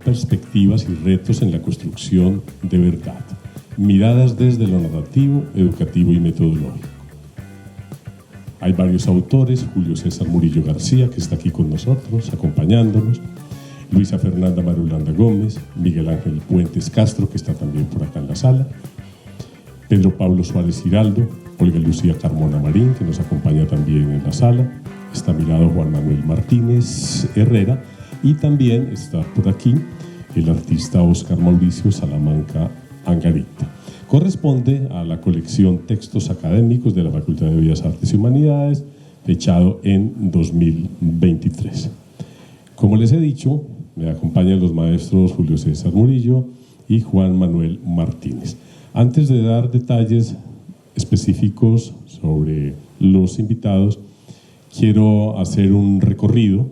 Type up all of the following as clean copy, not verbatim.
Perspectivas y retos en la construcción de verdad. Miradas desde lo narrativo, educativo y metodológico. Hay varios autores: Julio César Murillo García, que está aquí con nosotros, acompañándonos, Luisa Fernanda Marulanda Gómez, Miguel Ángel Puentes Castro, que está también por acá en la sala, Pedro Pablo Suárez Giraldo, Olga Lucía Carmona Marín, que nos acompaña también en la sala, está a mi lado Juan Manuel Martínez Herrera, y también está por aquí el artista Óscar Mauricio Salamanca Angarita. Corresponde a la colección Textos Académicos de la Facultad de Bellas Artes y Humanidades, fechado en 2023. Como les he dicho, me acompañan los maestros Julio César Murillo y Juan Manuel Martínez. Antes de dar detalles específicos sobre los invitados, quiero hacer un recorrido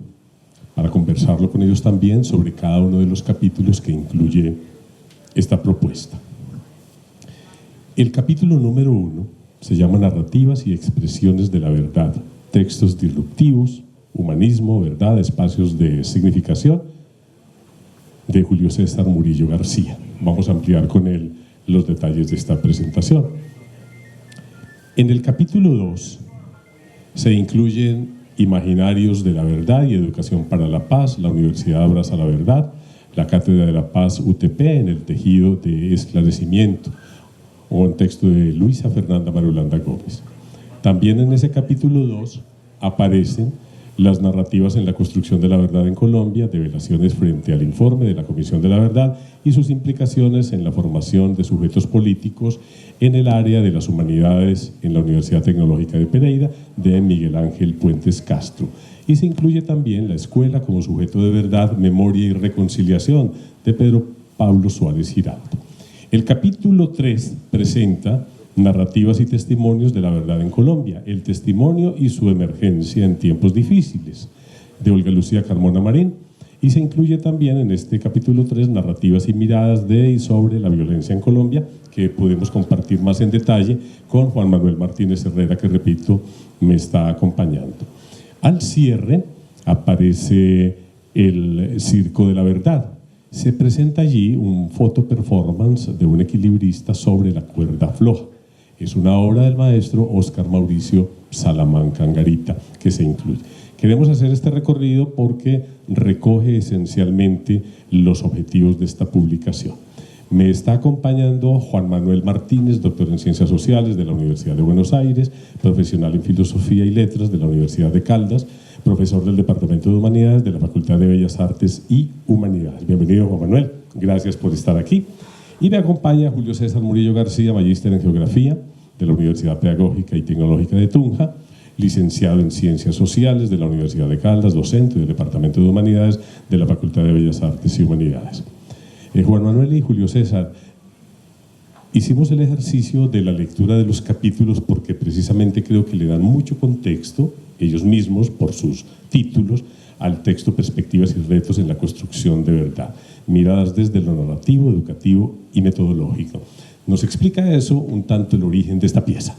para conversarlo con ellos también sobre cada uno de los capítulos que incluye esta propuesta. El capítulo número 1 se llama Narrativas y expresiones de la verdad, textos disruptivos, humanismo, verdad, espacios de significación, de Julio César Murillo García. Vamos a ampliar con él los detalles de esta presentación. En el capítulo 2 se incluyen Imaginarios de la Verdad y Educación para la Paz, la Universidad Abraza la Verdad, la Cátedra de la Paz UTP en el tejido de esclarecimiento, o un texto de Luisa Fernanda Marulanda Gómez. También en ese capítulo 2 aparecen las narrativas en la construcción de la verdad en Colombia, develaciones frente al informe de la Comisión de la Verdad y sus implicaciones en la formación de sujetos políticos en el área de las humanidades en la Universidad Tecnológica de Pereira, de Miguel Ángel Puentes Castro. Y se incluye también la escuela como sujeto de verdad, memoria y reconciliación, de Pedro Pablo Suárez Giraldo. El capítulo 3 presenta narrativas y testimonios de la verdad en Colombia, el testimonio y su emergencia en tiempos difíciles, de Olga Lucía Carmona Marín, y se incluye también en este capítulo 3 narrativas y miradas de y sobre la violencia en Colombia, que podemos compartir más en detalle con Juan Manuel Martínez Herrera, que repito, me está acompañando. Al cierre aparece el Circo de la Verdad. Se presenta allí un foto performance de un equilibrista sobre la cuerda floja. Es una obra del maestro Óscar Mauricio Salamanca Angarita que se incluye. Queremos hacer este recorrido porque recoge esencialmente los objetivos de esta publicación. Me está acompañando Juan Manuel Martínez, doctor en Ciencias Sociales de la Universidad de Buenos Aires, profesional en Filosofía y Letras de la Universidad de Caldas, profesor del Departamento de Humanidades de la Facultad de Bellas Artes y Humanidades. Bienvenido, Juan Manuel, gracias por estar aquí. Y me acompaña Julio César Murillo García, magíster en Geografía de la Universidad Pedagógica y Tecnológica de Tunja, licenciado en Ciencias Sociales de la Universidad de Caldas, docente del Departamento de Humanidades de la Facultad de Bellas Artes y Humanidades. Juan Manuel y Julio César, hicimos el ejercicio de la lectura de los capítulos porque precisamente creo que le dan mucho contexto, ellos mismos, por sus títulos, al texto Perspectivas y retos en la construcción de verdad, miradas desde lo narrativo, educativo y metodológico. ¿Nos explica eso un tanto el origen de esta pieza?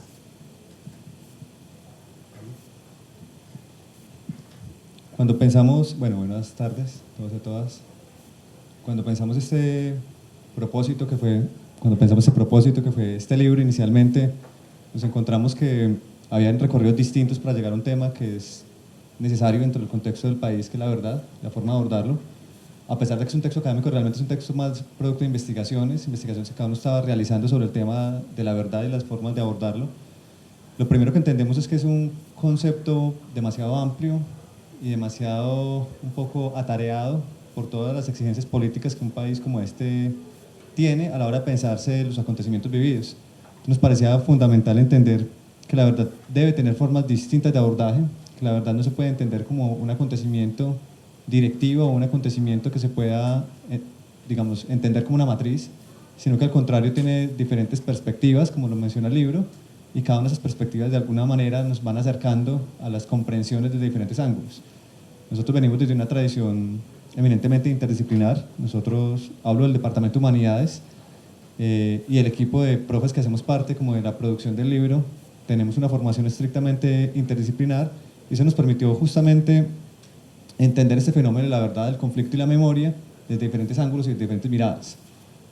Cuando pensamos, buenas tardes a todos y a todas. Cuando pensamos este propósito que fue este libro inicialmente, nos encontramos que habían recorridos distintos para llegar a un tema que es necesario dentro del contexto del país, que es la verdad, la forma de abordarlo. A pesar de que es un texto académico, realmente es un texto más producto de investigaciones que cada uno estaba realizando sobre el tema de la verdad y las formas de abordarlo. Lo primero que entendemos es que es un concepto demasiado amplio y demasiado un poco atareado por todas las exigencias políticas que un país como este tiene a la hora de pensarse los acontecimientos vividos. Nos parecía fundamental entender que la verdad debe tener formas distintas de abordaje, que la verdad no se puede entender como un acontecimiento directivo o un acontecimiento que se pueda, entender como una matriz, sino que al contrario tiene diferentes perspectivas, como lo menciona el libro, y cada una de esas perspectivas de alguna manera nos van acercando a las comprensiones desde diferentes ángulos. Nosotros venimos desde una tradición eminentemente interdisciplinar. Nosotros, hablo del Departamento de Humanidades, y el equipo de profes que hacemos parte como de la producción del libro, tenemos una formación estrictamente interdisciplinar y eso nos permitió justamente entender este fenómeno de la verdad, del conflicto y la memoria desde diferentes ángulos y diferentes miradas.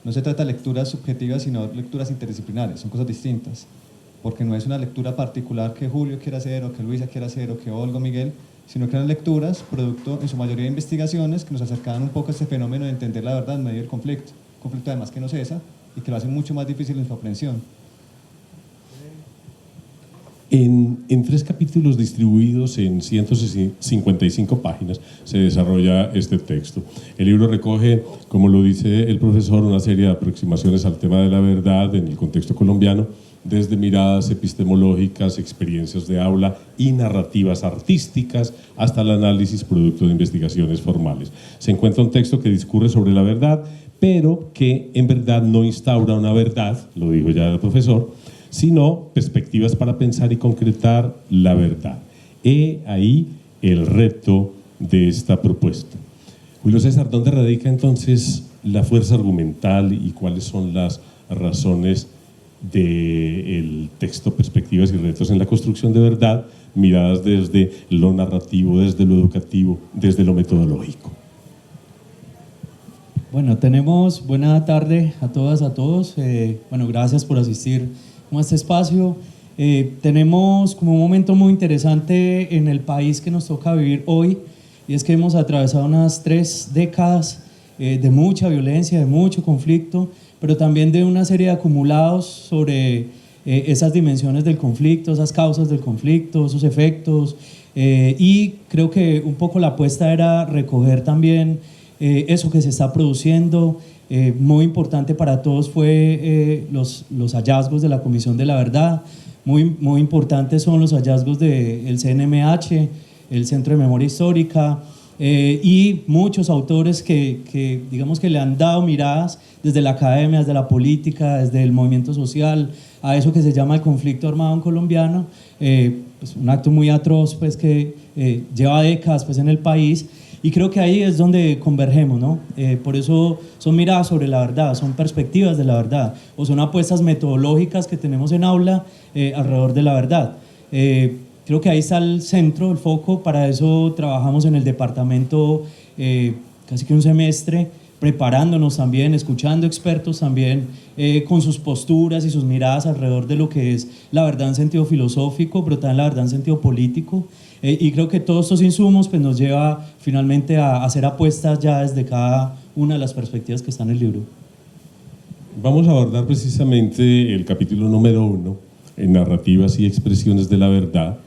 No se trata de lecturas subjetivas, sino lecturas interdisciplinares, son cosas distintas, porque no es una lectura particular que Julio quiera hacer, o que Luisa quiera hacer, o que Olga o Miguel, sino que eran lecturas, producto en su mayoría de investigaciones, que nos acercaban un poco a este fenómeno de entender la verdad en medio del conflicto. Conflicto además que no cesa y que lo hace mucho más difícil en su aprehensión. En 3 capítulos distribuidos en 155 páginas se desarrolla este texto. El libro recoge, como lo dice el profesor, una serie de aproximaciones al tema de la verdad en el contexto colombiano, desde miradas epistemológicas, experiencias de aula y narrativas artísticas, hasta el análisis producto de investigaciones formales. Se encuentra un texto que discurre sobre la verdad, pero que en verdad no instaura una verdad, lo dijo ya el profesor, sino perspectivas para pensar y concretar la verdad. He ahí el reto de esta propuesta. Julio César, ¿dónde radica entonces la fuerza argumental y cuáles son las razones del texto Perspectivas y retos en la construcción de verdad, miradas desde lo narrativo, desde lo educativo, desde lo metodológico? Bueno, tenemos buena tarde a todas, a todos. Bueno, gracias por asistir a este espacio. Tenemos como un momento muy interesante en el país que nos toca vivir hoy, y es que hemos atravesado unas 3 décadas de mucha violencia, de mucho conflicto, pero también de una serie de acumulados sobre esas dimensiones del conflicto, esas causas del conflicto, esos efectos, y creo que un poco la apuesta era recoger también eso que se está produciendo. Muy importante para todos fue los hallazgos de la Comisión de la Verdad. Muy importantes son los hallazgos del CNMH, el Centro de Memoria Histórica, y muchos autores que digamos que le han dado miradas desde la academia, desde la política, desde el movimiento social, a eso que se llama el conflicto armado colombiano, pues un acto muy atroz, pues, que lleva décadas, pues, en el país. Y creo que ahí es donde convergemos, ¿no? Por eso son miradas sobre la verdad, son perspectivas de la verdad, o son apuestas metodológicas que tenemos en aula alrededor de la verdad. Creo que ahí está el centro, el foco. Para eso trabajamos en el departamento casi que un semestre, preparándonos también, escuchando expertos también con sus posturas y sus miradas alrededor de lo que es la verdad en sentido filosófico, pero también la verdad en sentido político. Y creo que todos estos insumos pues, nos lleva finalmente a hacer apuestas ya desde cada una de las perspectivas que están en el libro. Vamos a abordar precisamente el capítulo número 1, en narrativas y expresiones de la verdad,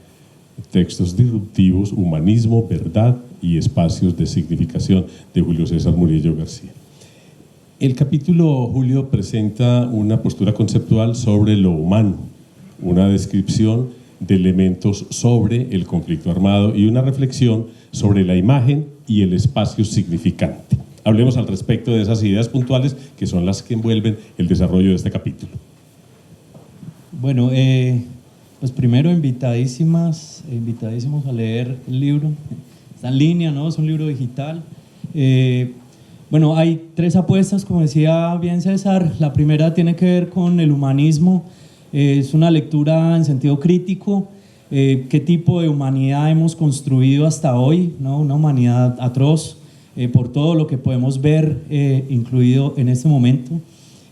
textos disruptivos, humanismo, verdad y espacios de significación, de Julio César Murillo García. El capítulo, Julio, presenta una postura conceptual sobre lo humano, una descripción de elementos sobre el conflicto armado y una reflexión sobre la imagen y el espacio significante. Hablemos al respecto de esas ideas puntuales que son las que envuelven el desarrollo de este capítulo. Bueno, pues primero invitadísimos a leer el libro. Está en línea, ¿no? Es un libro digital. Bueno, hay 3 apuestas, como decía bien César. La primera tiene que ver con el humanismo. Es una lectura en sentido crítico. ¿Qué tipo de humanidad hemos construido hasta hoy, ¿no? Una humanidad atroz por todo lo que podemos ver, incluido en este momento.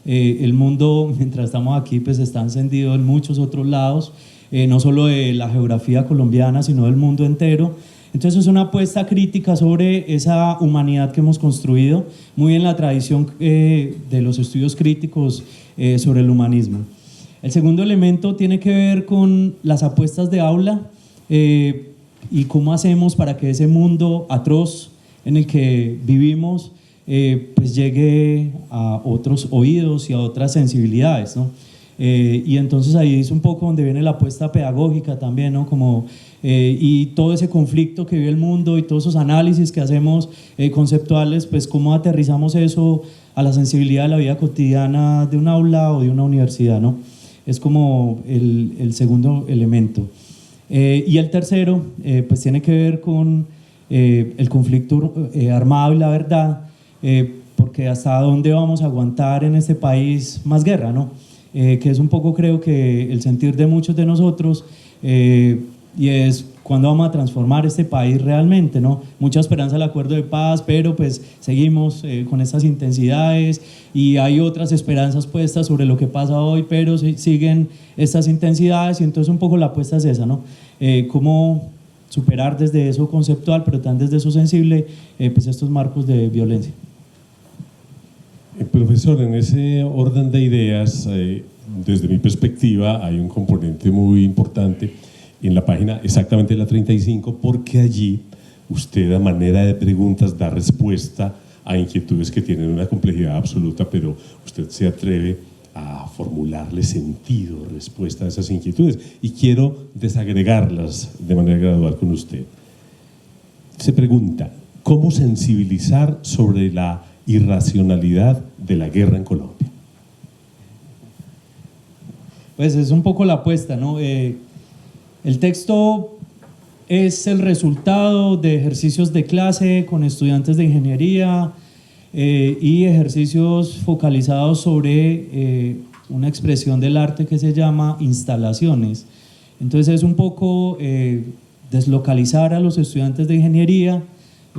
El mundo, mientras estamos aquí, pues está encendido en muchos otros lados, no solo de la geografía colombiana, sino del mundo entero. Entonces es una apuesta crítica sobre esa humanidad que hemos construido, muy en la tradición de los estudios críticos sobre el humanismo. El segundo elemento tiene que ver con las apuestas de aula y cómo hacemos para que ese mundo atroz en el que vivimos pues llegue a otros oídos y a otras sensibilidades, ¿no? Y entonces ahí es un poco donde viene la apuesta pedagógica también, ¿no? Como, y todo ese conflicto que vive el mundo y todos esos análisis que hacemos conceptuales, pues cómo aterrizamos eso a la sensibilidad de la vida cotidiana de un aula o de una universidad, ¿no? Es como el segundo elemento. Y el tercero, pues tiene que ver con el conflicto armado y la verdad, porque hasta dónde vamos a aguantar en este país más guerra, ¿no? Que es un poco, creo que, el sentir de muchos de nosotros, y es cuándo vamos a transformar este país realmente, ¿no? Mucha esperanza al acuerdo de paz, pero pues seguimos con estas intensidades, y hay otras esperanzas puestas sobre lo que pasa hoy, pero siguen estas intensidades, y entonces un poco la apuesta es esa, ¿no? Cómo superar desde eso conceptual, pero también desde eso sensible, pues estos marcos de violencia. Profesor, en ese orden de ideas, desde mi perspectiva, hay un componente muy importante en la página, exactamente la 35, porque allí usted, a manera de preguntas, da respuesta a inquietudes que tienen una complejidad absoluta, pero usted se atreve a formularle sentido, respuesta a esas inquietudes, y quiero desagregarlas de manera gradual con usted. Se pregunta, ¿cómo sensibilizar sobre la irracionalidad de la guerra en Colombia? Pues es un poco la apuesta, ¿no? El texto es el resultado de ejercicios de clase con estudiantes de ingeniería y ejercicios focalizados sobre una expresión del arte que se llama instalaciones. Entonces es un poco deslocalizar a los estudiantes de ingeniería,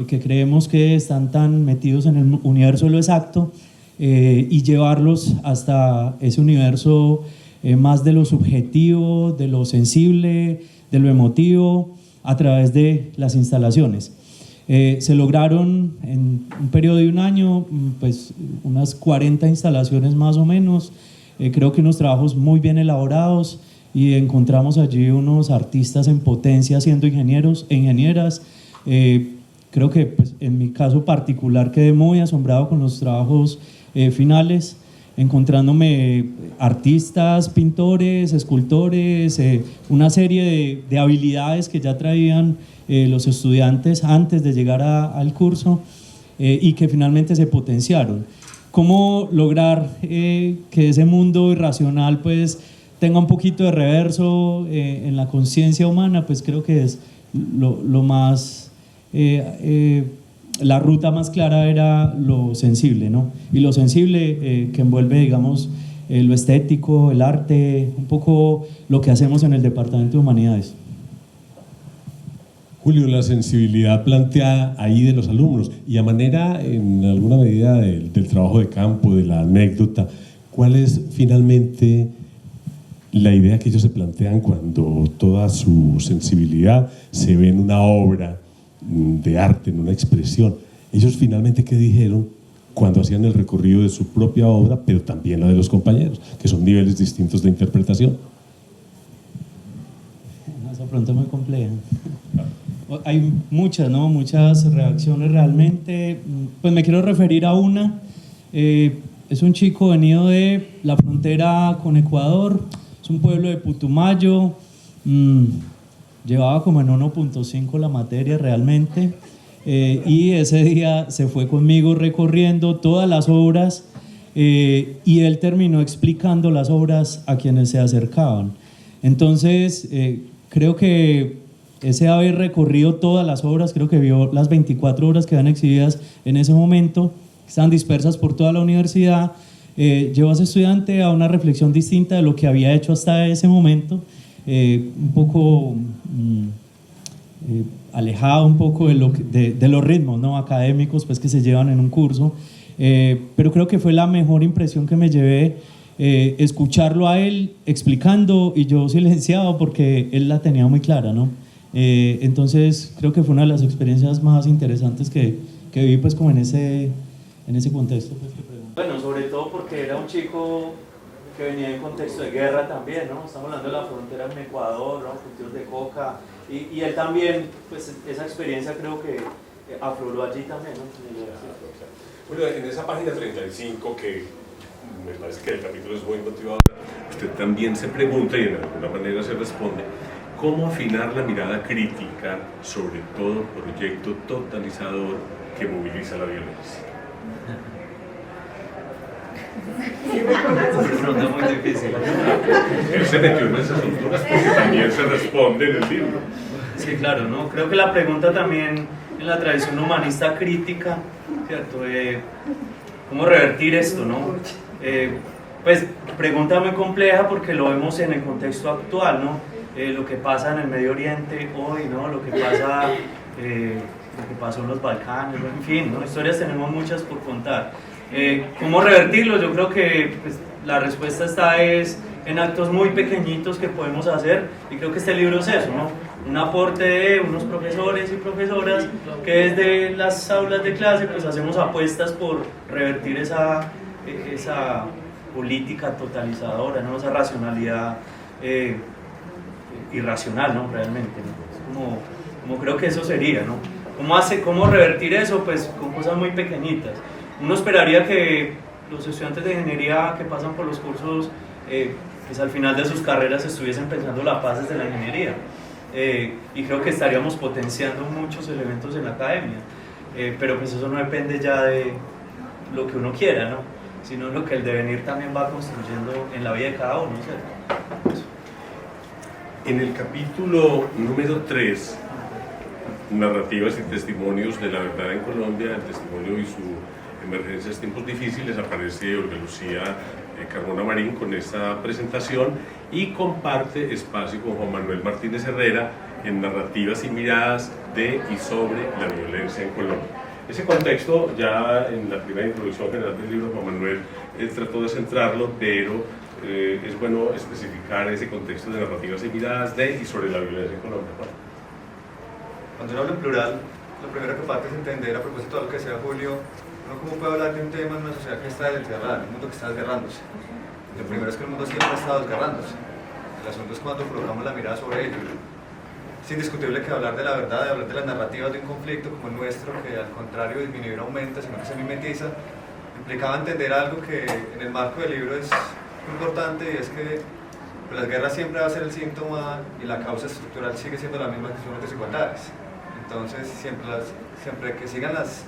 que creemos que están tan metidos en el universo de lo exacto, y llevarlos hasta ese universo más de lo subjetivo, de lo sensible, de lo emotivo, a través de las instalaciones. Se lograron en un periodo de un año, pues unas 40 instalaciones más o menos, creo que unos trabajos muy bien elaborados, y encontramos allí unos artistas en potencia siendo ingenieros e ingenieras. Creo que pues, en mi caso particular quedé muy asombrado con los trabajos finales, encontrándome artistas, pintores, escultores, una serie de habilidades que ya traían los estudiantes antes de llegar al curso, y que finalmente se potenciaron. ¿Cómo lograr que ese mundo irracional pues, tenga un poquito de reverso en la conciencia humana? Pues creo que es lo más... la ruta más clara era lo sensible, ¿no? Y lo sensible que envuelve, digamos, lo estético, el arte, un poco lo que hacemos en el Departamento de Humanidades. Julio, la sensibilidad planteada ahí de los alumnos, y a manera, en alguna medida, del trabajo de campo, de la anécdota, ¿cuál es finalmente la idea que ellos se plantean cuando toda su sensibilidad se ve en una obra de arte, en una expresión? Ellos finalmente, ¿qué dijeron cuando hacían el recorrido de su propia obra, pero también la de los compañeros, que son niveles distintos de interpretación? Esa pregunta es muy compleja. Hay muchas, ¿no? Muchas reacciones realmente. Pues me quiero referir a una. Es un chico venido de la frontera con Ecuador, es un pueblo de Putumayo. Llevaba como en 1.5 la materia realmente, y ese día se fue conmigo recorriendo todas las obras, y él terminó explicando las obras a quienes se acercaban. Entonces creo que ese haber recorrido todas las obras, creo que vio las 24 obras que eran exhibidas en ese momento, que estaban dispersas por toda la universidad, llevó a ese estudiante a una reflexión distinta de lo que había hecho hasta ese momento, un poco alejado un poco de los ritmos, ¿no? Académicos pues, que se llevan en un curso, pero creo que fue la mejor impresión que me llevé, escucharlo a él explicando y yo silenciado porque él la tenía muy clara, ¿no? Entonces creo que fue una de las experiencias más interesantes que viví pues, como en ese contexto pues, que pregunto. Bueno, sobre todo porque era un chico que venía en contexto de guerra también, ¿no? Estamos hablando de la frontera en Ecuador, ¿no? Cultivos de coca, y él también, pues esa experiencia creo que afloró allí también, ¿no? Bueno, en esa página 35, que me parece que el capítulo es muy motivador, usted también se pregunta, y en alguna manera se responde, ¿cómo afinar la mirada crítica sobre todo proyecto totalizador que moviliza la violencia? Una pregunta muy difícil. Él se metió en esas asuntos porque también se responde en el libro. Sí, claro, ¿no? Creo que la pregunta también en la tradición humanista crítica, ¿cierto? ¿Cómo revertir esto, no? Pues pregunta muy compleja porque lo vemos en el contexto actual, ¿no? Lo que pasa en el Medio Oriente hoy, ¿no? Lo que pasó en los Balcanes, en fin, ¿no? Historias tenemos muchas por contar. ¿Cómo revertirlo? Yo creo que pues, la respuesta es en actos muy pequeñitos que podemos hacer, y creo que este libro es eso, ¿no? Un aporte de unos profesores y profesoras que desde las aulas de clase pues hacemos apuestas por revertir esa política totalizadora, ¿no? Esa racionalidad irracional, ¿no? Realmente, ¿no? Como creo que eso sería, ¿no? ¿Cómo revertir eso? Pues con cosas muy pequeñitas. Uno esperaría que los estudiantes de ingeniería que pasan por los cursos pues al final de sus carreras estuviesen pensando la paz desde la ingeniería, y creo que estaríamos potenciando muchos elementos en la academia, pero pues eso no depende ya de lo que uno quiera, ¿no? Sino lo que el devenir también va construyendo en la vida de cada uno, ¿cierto? En el capítulo número 3, narrativas y testimonios de la verdad en Colombia, el testimonio y su emergencia en tiempos difíciles, aparece Olga Lucía Carmona Marín con esta presentación y comparte espacio con Juan Manuel Martínez Herrera en narrativas y miradas de y sobre la violencia en Colombia. Ese contexto, ya en la primera introducción general del libro, Juan Manuel trató de centrarlo, pero es bueno especificar ese contexto de narrativas y miradas de y sobre la violencia en Colombia. Cuando uno habla en plural, lo primero que parte es entender, a propósito de lo que decía Julio, ¿cómo puede hablar de un tema en una sociedad que está desgarrada, en un mundo que está desgarrándose? Lo primero es que el mundo siempre ha estado desgarrándose. El asunto es cuando colocamos la mirada sobre ello. Es indiscutible que hablar de la verdad, de hablar de las narrativas de un conflicto como el nuestro, que al contrario disminuye no aumenta, sino que se mimetiza, implicaba entender algo que en el marco del libro es importante, y es que pues, las guerras siempre va a ser el síntoma y la causa estructural sigue siendo la misma, que son las desigualdades. Entonces, siempre que sigan las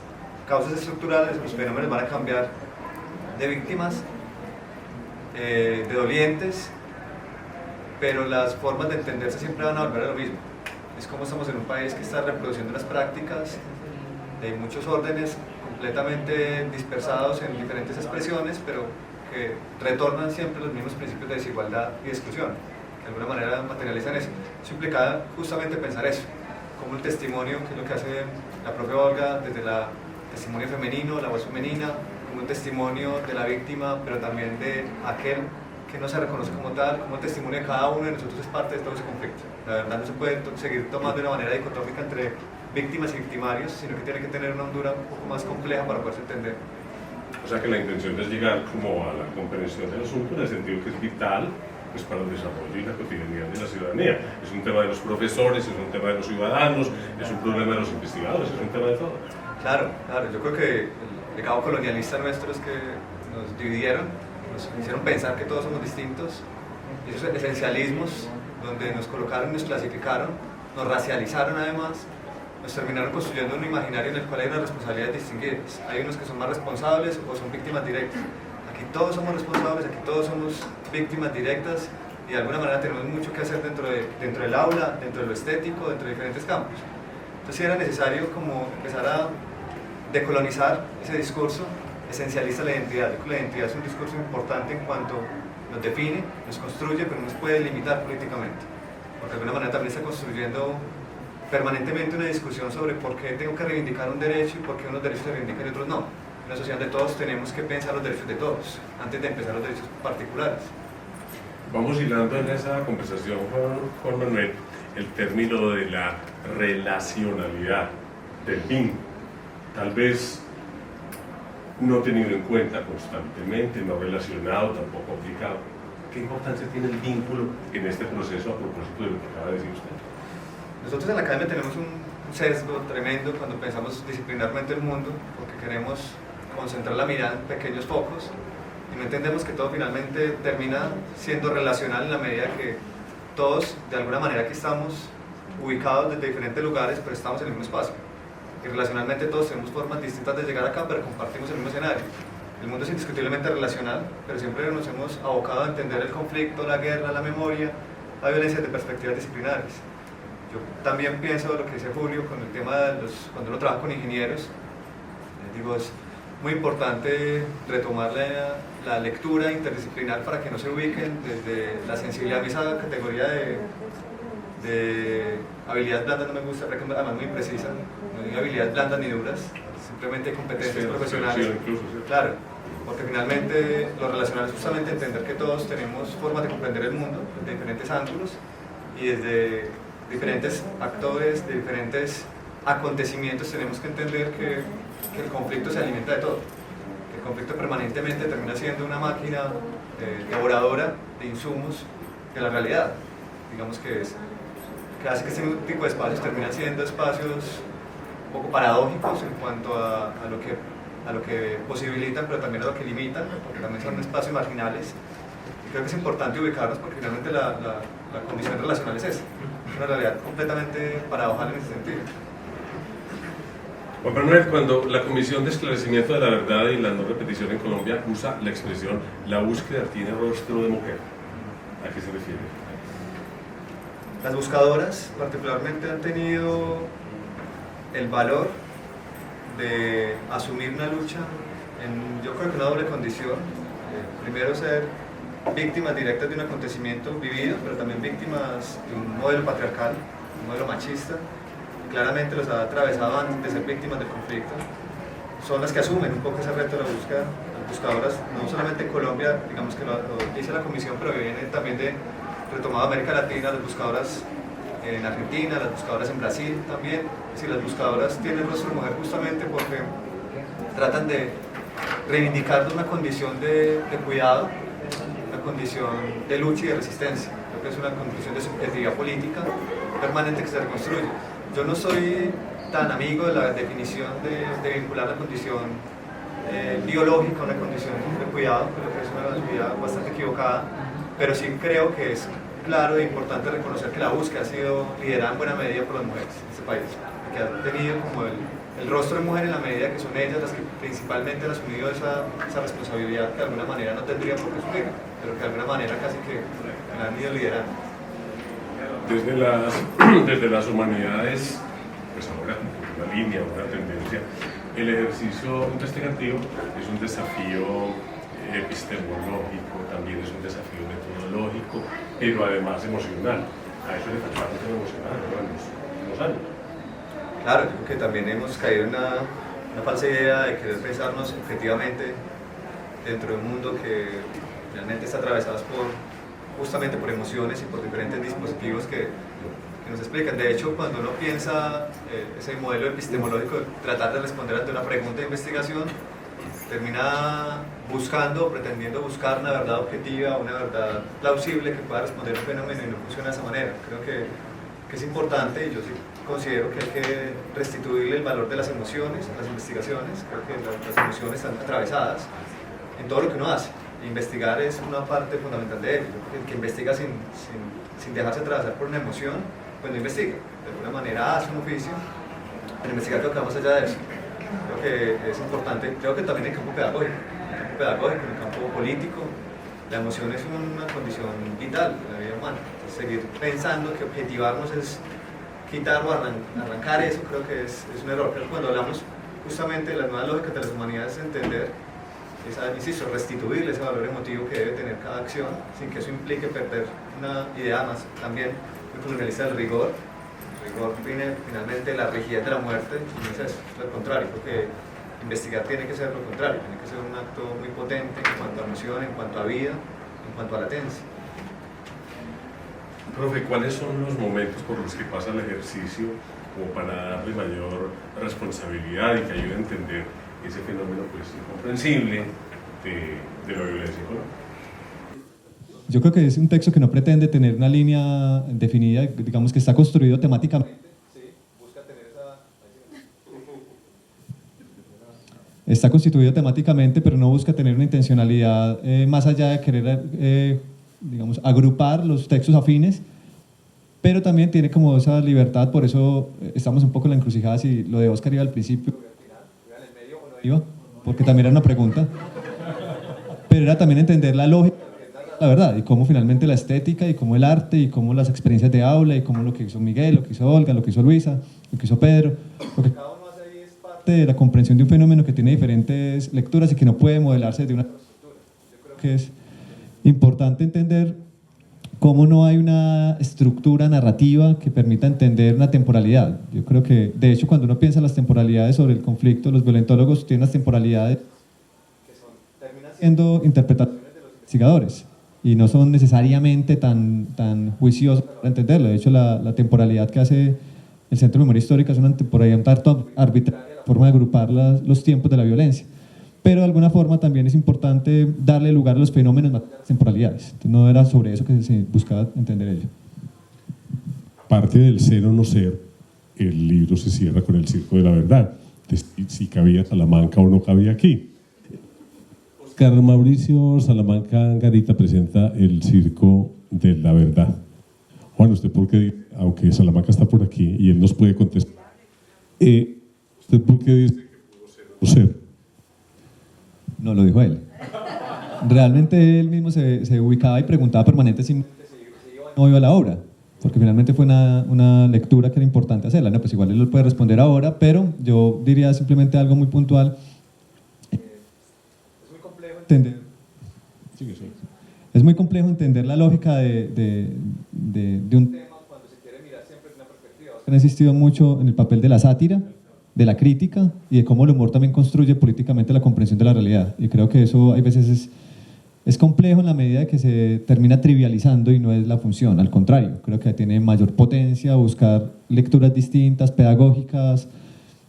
causas estructurales, los fenómenos van a cambiar de víctimas, de dolientes, pero las formas de entenderse siempre van a volver a lo mismo. Es como estamos en un país que está reproduciendo unas prácticas de muchos órdenes completamente dispersados en diferentes expresiones, pero que retornan siempre los mismos principios de desigualdad y de exclusión, que de alguna manera materializan eso. Eso implica justamente pensar eso, como el testimonio, que es lo que hace la propia Olga desde el testimonio femenino, la voz femenina, como un testimonio de la víctima, pero también de aquel que no se reconoce como tal, como el testimonio de cada uno de nosotros es parte de todo ese conflicto. La verdad no se puede seguir tomando de una manera dicotómica entre víctimas y victimarios, sino que tiene que tener una hondura un poco más compleja para poderse entender. O sea que la intención es llegar como a la comprensión del asunto en el sentido que es vital pues, para el desarrollo y la cotidianidad de la ciudadanía. Es un tema de los profesores, es un tema de los ciudadanos, es un problema de los investigadores, es un tema de todos. Claro, yo creo que el legado colonialista nuestro es que nos dividieron, nos hicieron pensar que todos somos distintos, y esos esencialismos donde nos colocaron y nos clasificaron, nos racializaron además, nos terminaron construyendo un imaginario en el cual hay unas responsabilidades distinguidas. Hay unos que son más responsables o son víctimas directas. Aquí todos somos responsables, aquí todos somos víctimas directas, y de alguna manera tenemos mucho que hacer dentro del aula, dentro de lo estético, dentro de diferentes campos. Entonces sí era necesario como empezar a decolonizar ese discurso esencialista de la identidad. Yo creo que la identidad es un discurso importante en cuanto nos define, nos construye, pero no nos puede limitar políticamente, porque de alguna manera también está construyendo permanentemente una discusión sobre por qué tengo que reivindicar un derecho y por qué unos derechos se reivindican y otros no. En una sociedad de todos tenemos que pensar los derechos de todos, antes de empezar los derechos particulares. Vamos hilando en esa conversación, Juan Manuel, el término de la relacionalidad, del vínculo, tal vez no tenido en cuenta constantemente, no relacionado, tampoco aplicado. ¿Qué importancia tiene el vínculo en este proceso a propósito de lo que acaba de decir usted? Nosotros en la academia tenemos un sesgo tremendo cuando pensamos disciplinarmente el mundo, porque queremos concentrar la mirada en pequeños focos y no entendemos que todo finalmente termina siendo relacional en la medida que todos, de alguna manera, aquí estamos ubicados desde diferentes lugares, pero estamos en el mismo espacio. Y relacionalmente todos tenemos formas distintas de llegar acá, pero compartimos el mismo escenario. El mundo es indiscutiblemente relacional, pero siempre nos hemos abocado a entender el conflicto, la guerra, la memoria, la violencia de perspectivas disciplinares. Yo también pienso lo que dice Julio con el tema de cuando uno trabaja con ingenieros, digo, es muy importante retomar la lectura interdisciplinar para que no se ubiquen desde la sensibilidad. A mí esa categoría de habilidades blandas no me gusta, creo que además muy imprecisa, no hay habilidades blandas ni duras, simplemente competencias profesionales. Incluso, ¿sí? Claro, porque finalmente lo relacional es justamente entender que todos tenemos formas de comprender el mundo desde diferentes ángulos y desde diferentes actores, de diferentes acontecimientos tenemos que entender que el conflicto se alimenta de todo, que el conflicto permanentemente termina siendo una máquina devoradora de insumos de la realidad, digamos que hace que este tipo de espacios terminan siendo espacios un poco paradójicos en cuanto a lo que posibilitan, pero también a lo que limitan, porque también son espacios marginales. Y creo que es importante ubicarlos porque finalmente la condición relacional es esa, es una realidad completamente paradojal en ese sentido. Juan Manuel, cuando la Comisión de Esclarecimiento de la Verdad y la No Repetición en Colombia usa la expresión "la búsqueda tiene rostro de mujer", ¿a qué se refiere? Las buscadoras particularmente han tenido el valor de asumir una lucha yo creo que una doble condición. Primero ser víctimas directas de un acontecimiento vivido, pero también víctimas de un modelo patriarcal, un modelo machista. Claramente los ha atravesado antes de ser víctimas del conflicto. Son las que asumen un poco ese reto de la búsqueda. Las buscadoras, no solamente en Colombia, digamos que lo dice la Comisión, pero viene también de retomado América Latina, las buscadoras en Argentina, las buscadoras en Brasil también. Es decir, las buscadoras tienen rostro de mujer justamente porque tratan de reivindicar una condición de cuidado, una condición de lucha y de resistencia. Creo que es una condición de subjetividad política permanente que se reconstruye. Yo no soy tan amigo de la definición de vincular la condición biológica a una condición de cuidado, creo que es una idea bastante equivocada, pero sí creo que es claro e importante reconocer que la búsqueda ha sido liderada en buena medida por las mujeres en este país, que han tenido como el rostro de mujer en la medida que son ellas las que principalmente han asumido esa responsabilidad que de alguna manera no tendrían por qué asumir, pero que de alguna manera casi que la han ido liderando. Desde las humanidades, pues ahora una línea, una tendencia, el ejercicio investigativo es un desafío epistemológico, también es un desafío metodológico, pero además emocional. A eso le falta mucho emocional, ¿no? En los últimos años. Claro, yo creo que también hemos caído en una falsa idea de querer pensarnos objetivamente dentro de un mundo que realmente está atravesado justamente por emociones y por diferentes dispositivos que nos explican. De hecho, cuando uno piensa ese modelo epistemológico de tratar de responder ante una pregunta de investigación, termina buscando, pretendiendo buscar una verdad objetiva, una verdad plausible que pueda responder a un fenómeno y no funciona de esa manera. Creo que es importante, y yo sí considero que hay que restituirle el valor de las emociones a las investigaciones. Creo que las emociones están atravesadas en todo lo que uno hace. Investigar es una parte fundamental de ello. El que investiga sin dejarse atravesar por una emoción, pues no investiga. De alguna manera hace un oficio. El investigar creo que va más allá de eso. Creo que es importante, creo que también en el campo pedagógico, en el campo político, la emoción es una condición vital de la vida humana. Entonces, seguir pensando que objetivarnos es quitar o arrancar eso, creo que es un error. Creo que cuando hablamos justamente de las nuevas lógicas de las humanidades, es entender, insisto, restituir ese valor emotivo que debe tener cada acción, sin que eso implique perder una idea más también muy colonialista del rigor. El rigor viene finalmente la rigidez de la muerte, y no es eso, es lo contrario. Creo que investigar tiene que ser lo contrario, tiene que ser un acto muy potente en cuanto a emoción, en cuanto a vida, en cuanto a latencia. Profe, ¿cuáles son los momentos por los que pasa el ejercicio como para darle mayor responsabilidad y que ayude a entender ese fenómeno pues incomprensible de la violencia económica? Yo creo que es un texto que no pretende tener una línea definida, digamos que está construido temáticamente. Está constituido temáticamente, pero no busca tener una intencionalidad más allá de querer, digamos, agrupar los textos afines, pero también tiene como esa libertad, por eso estamos un poco en la encrucijada si lo de Oscar iba al principio, porque también era una pregunta, pero era también entender la lógica la verdad, y cómo finalmente la estética, y cómo el arte, y cómo las experiencias de aula, y cómo lo que hizo Miguel, lo que hizo Olga, lo que hizo Luisa, lo que hizo Pedro, lo que cada uno hace ahí es parte de la comprensión de un fenómeno que tiene diferentes lecturas y que no puede modelarse de una estructura. Yo creo que es importante entender cómo no hay una estructura narrativa que permita entender una temporalidad. Yo creo que, de hecho, cuando uno piensa en las temporalidades sobre el conflicto, los violentólogos tienen las temporalidades que terminan siendo interpretaciones de los investigadores y no son necesariamente tan juiciosos para entenderlo. De hecho, la temporalidad que hace el Centro de Memoria Histórica es una temporalidad un tanto arbitraria, la forma de agrupar los tiempos de la violencia. Pero de alguna forma también es importante darle lugar a los fenómenos de las temporalidades. Entonces no era sobre eso que se buscaba entender ello. Parte del ser o no ser, el libro se cierra con el circo de la verdad, si cabía Salamanca o no cabía aquí. Oscar Mauricio Salamanca Angarita presenta el circo de la verdad. Juan, ¿usted por qué dice, aunque Salamanca está por aquí y él nos puede contestar, ¿usted por qué dice que pudo ser o no ser? No, lo dijo él. Realmente él mismo se ubicaba y preguntaba permanentemente si iba o no iba a la obra, porque finalmente fue una lectura que era importante hacerla. No, pues igual él lo puede responder ahora, pero yo diría simplemente algo muy puntual. Es muy complejo entender. Es muy complejo entender la lógica de un tema cuando se quiere mirar siempre en una perspectiva. Han insistido mucho en el papel de la sátira, de la crítica y de cómo el humor también construye políticamente la comprensión de la realidad. Y creo que eso hay veces es complejo en la medida de que se termina trivializando y no es la función. Al contrario, creo que tiene mayor potencia buscar lecturas distintas, pedagógicas,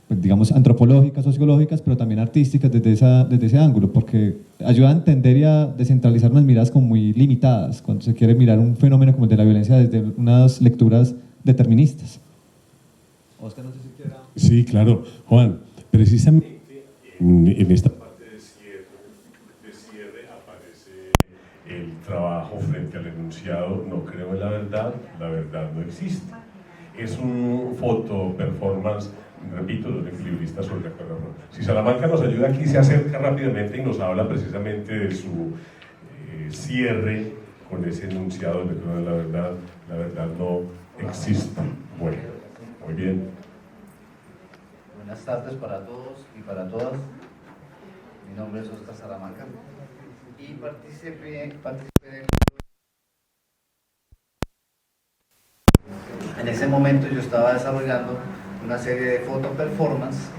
pues digamos antropológicas, sociológicas, pero también artísticas desde ese ángulo, porque ayuda a entender y a descentralizar unas miradas como muy limitadas cuando se quiere mirar un fenómeno como el de la violencia desde unas lecturas deterministas. Oscar, no sé si quiera... Sí, claro. Juan, precisamente en esta parte de cierre aparece el trabajo frente al enunciado, no creo en la verdad no existe. Es un foto performance, repito, de un equilibrista sobre la cuerda. Si Salamanca nos ayuda aquí, se acerca rápidamente y nos habla precisamente de su cierre con ese enunciado, no creo en la verdad no existe. Bueno, muy bien. Buenas tardes para todos y para todas. Mi nombre es Oscar Salamanca y participé en ese momento yo estaba desarrollando una serie de foto performance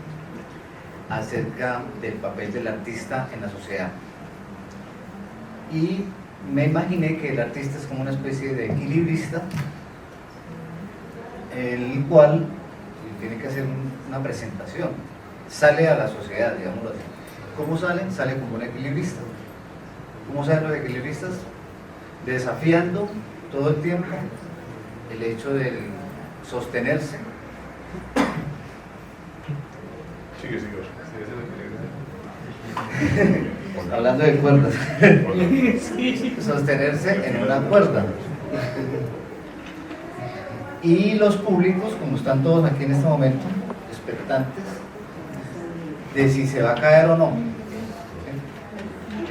acerca del papel del artista en la sociedad. Y me imaginé que el artista es como una especie de equilibrista, el cual tiene que hacer una presentación, sale a la sociedad, digámoslo así. ¿Cómo sale? Sale como un equilibrista. ¿Cómo salen los equilibristas? Desafiando todo el tiempo el hecho de sostenerse. Sigue. Hablando de cuerdas. Sostenerse en una cuerda. Y los públicos, como están todos aquí en este momento, expectantes de si se va a caer o no.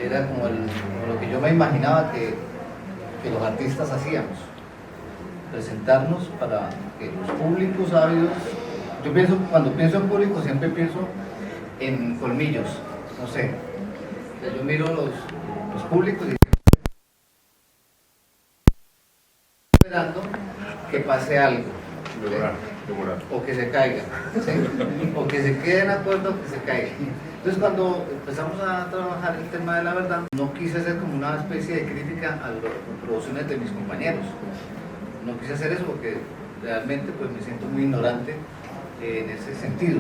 Era como lo que yo me imaginaba que los artistas hacíamos. Presentarnos para que los públicos sabios... Cuando pienso en público siempre pienso en colmillos, no sé. Yo miro los públicos y esperando que pase algo, o que se caiga, ¿sí? O que se quede en acuerdo o que se caiga. Entonces cuando empezamos a trabajar el tema de la verdad, no quise hacer como una especie de crítica a las producciones de mis compañeros. No quise hacer eso porque realmente pues me siento muy ignorante en ese sentido.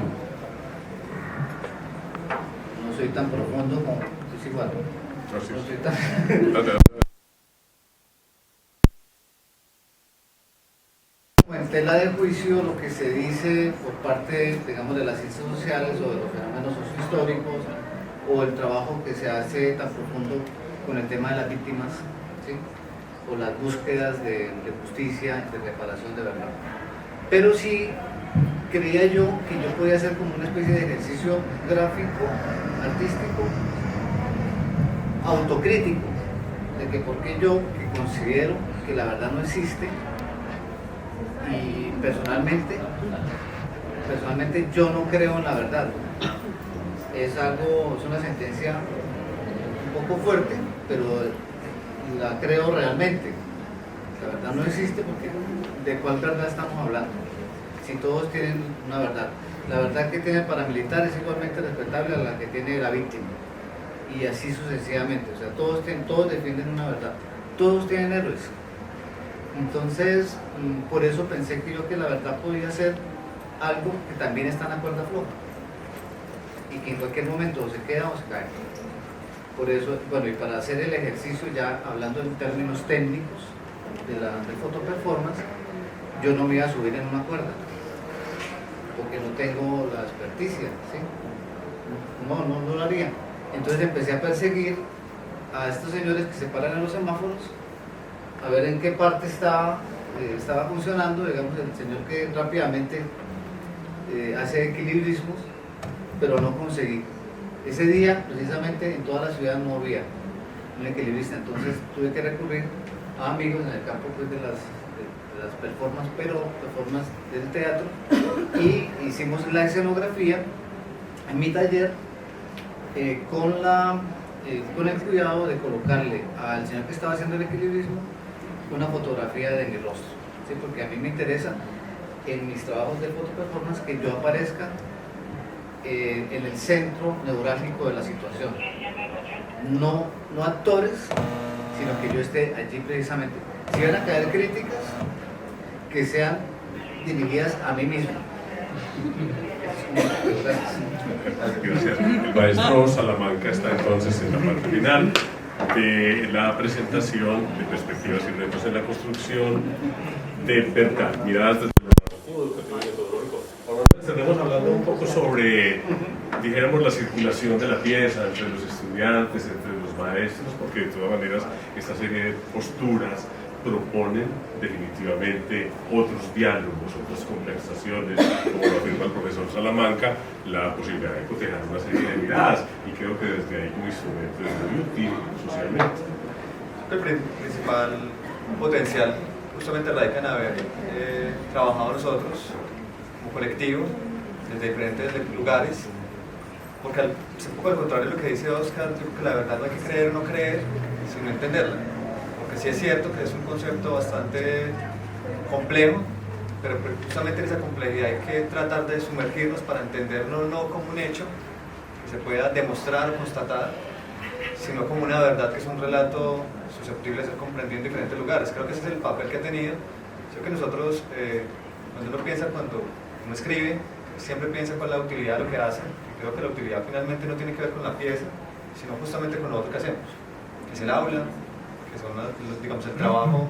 No soy tan profundo como... Es igual. No soy tan... En tela de juicio, lo que se dice por parte, digamos, de las ciencias sociales o de los fenómenos sociohistóricos o el trabajo que se hace tan profundo con el tema de las víctimas, ¿sí? O las búsquedas de justicia, de reparación de verdad. Pero sí creía yo que yo podía hacer como una especie de ejercicio gráfico, artístico, autocrítico de que porque yo, que considero que la verdad no existe, y personalmente yo no creo en la verdad. Es una sentencia un poco fuerte, pero la creo realmente. La verdad no existe porque ¿de cuál verdad estamos hablando? Si todos tienen una verdad. La verdad que tiene el paramilitar es igualmente respetable a la que tiene la víctima. Y así sucesivamente. O sea, todos defienden una verdad. Todos tienen héroes. Entonces, por eso pensé que la verdad podía ser algo que también está en la cuerda floja. Y que en cualquier momento o se queda o se cae. Por eso, bueno, y para hacer el ejercicio, ya hablando en términos técnicos del fotoperformance, yo no me iba a subir en una cuerda, porque no tengo la experticia, ¿sí? No lo haría. Entonces empecé a perseguir a estos señores que se paran en los semáforos, a ver en qué parte estaba funcionando, digamos, el señor que rápidamente hace equilibrismos, pero no conseguí. Ese día, precisamente, en toda la ciudad no había un equilibrista, entonces tuve que recurrir a amigos en el campo pues, de las performances, pero performances del teatro, y hicimos la escenografía en mi taller con el cuidado de colocarle al señor que estaba haciendo el equilibrismo una fotografía de mi rostro, ¿sí? Porque a mí me interesa en mis trabajos de fotoperformance que yo aparezca en el centro neurálgico de la situación, no actores, sino que yo esté allí precisamente. Si van a caer críticas, que sean dirigidas a mí mismo. Gracias. El maestro Salamanca está entonces en la parte final de la presentación de perspectivas y retos en la construcción de verdad, miradas desde el narrativo educativo y metodológico. Ahora estaremos hablando un poco sobre, dijéramos, la circulación de la pieza entre los estudiantes, entre los maestros, porque de todas maneras esta serie de posturas proponen definitivamente otros diálogos, otras conversaciones, como lo afirma el profesor Salamanca, la posibilidad de cotejar una serie de miradas, y creo que desde ahí como instrumento es muy útil socialmente. El principal potencial justamente radica en haber trabajado nosotros como colectivo desde diferentes lugares, porque es un poco al contrario de lo que dice Oscar, yo creo que la verdad no hay que creer o no creer, sino entenderla. Sí es cierto que es un concepto bastante complejo, pero justamente en esa complejidad hay que tratar de sumergirnos para entenderlo no como un hecho que se pueda demostrar o constatar, sino como una verdad que es un relato susceptible de ser comprendido en diferentes lugares. Creo que ese es el papel que ha tenido. Creo que nosotros, cuando uno escribe, siempre piensa cuál es la utilidad de lo que hace. Y creo que la utilidad finalmente no tiene que ver con la pieza, sino justamente con lo otro que hacemos, que es el aula, que son digamos, el trabajo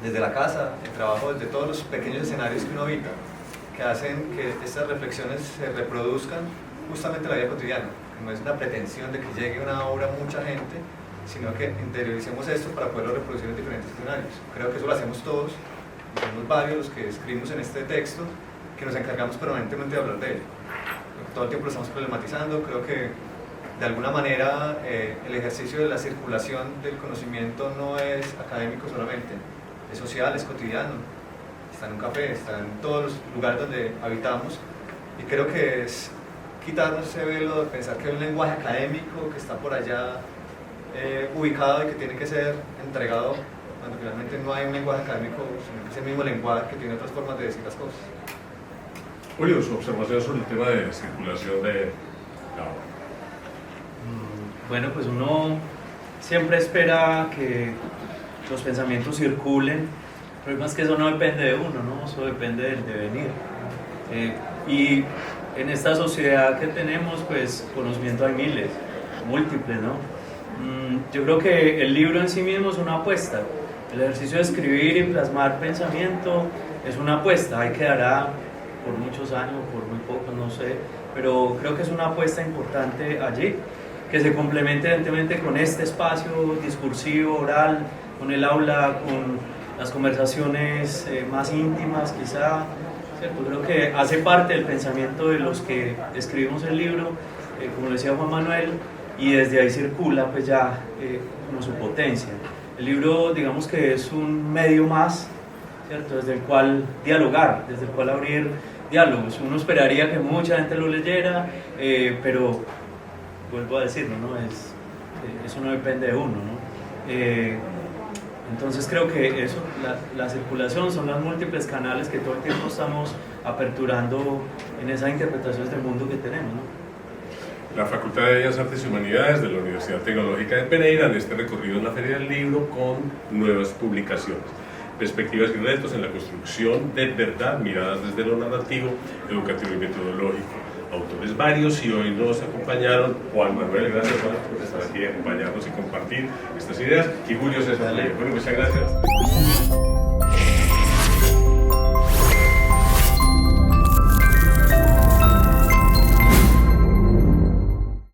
desde la casa, el trabajo desde todos los pequeños escenarios que uno habita, que hacen que estas reflexiones se reproduzcan justamente en la vida cotidiana, que no es una pretensión de que llegue una obra a mucha gente, sino que interioricemos esto para poderlo reproducir en diferentes escenarios. Creo que eso lo hacemos todos, y somos varios los que escribimos en este texto, que nos encargamos permanentemente de hablar de ello. Todo el tiempo lo estamos problematizando. Creo que de alguna manera el ejercicio de la circulación del conocimiento no es académico solamente, es social, es cotidiano, está en un café, está en todos los lugares donde habitamos, y creo que es quitarnos ese velo de pensar que hay un lenguaje académico que está por allá ubicado y que tiene que ser entregado, cuando finalmente no hay un lenguaje académico, sino que es el mismo lenguaje que tiene otras formas de decir las cosas. Julio, su observación sobre el tema de circulación de la obra. Bueno, pues uno siempre espera que los pensamientos circulen, pero más que eso no depende de uno, ¿no? Eso depende del devenir. Y en esta sociedad que tenemos, pues conocimiento hay miles, múltiples, ¿no? Yo creo que el libro en sí mismo es una apuesta. El ejercicio de escribir y plasmar pensamiento es una apuesta. Ahí quedará por muchos años, por muy pocos, no sé, pero creo que es una apuesta importante allí, que se complemente evidentemente con este espacio discursivo, oral, con el aula, con las conversaciones más íntimas quizá, ¿cierto? Creo que hace parte del pensamiento de los que escribimos el libro, como decía Juan Manuel, y desde ahí circula pues ya como su potencia. El libro, digamos que es un medio más, ¿cierto? Desde el cual dialogar, desde el cual abrir diálogos. Uno esperaría que mucha gente lo leyera, pero vuelvo a decirlo, ¿no? Eso no depende de uno, ¿no? Entonces creo que eso, la circulación son los múltiples canales que todo el tiempo estamos aperturando en esas interpretaciones del mundo que tenemos, ¿no? La Facultad de Bellas Artes y Humanidades de la Universidad Tecnológica de Pereira en este recorrido en la Feria del Libro con nuevas publicaciones. Perspectivas y retos en la construcción de verdad, miradas desde lo narrativo, educativo y metodológico. Autores varios, y hoy nos acompañaron Juan Manuel, gracias Juan por estar aquí, acompañarnos y compartir estas ideas, y Julio César. Bueno, muchas gracias.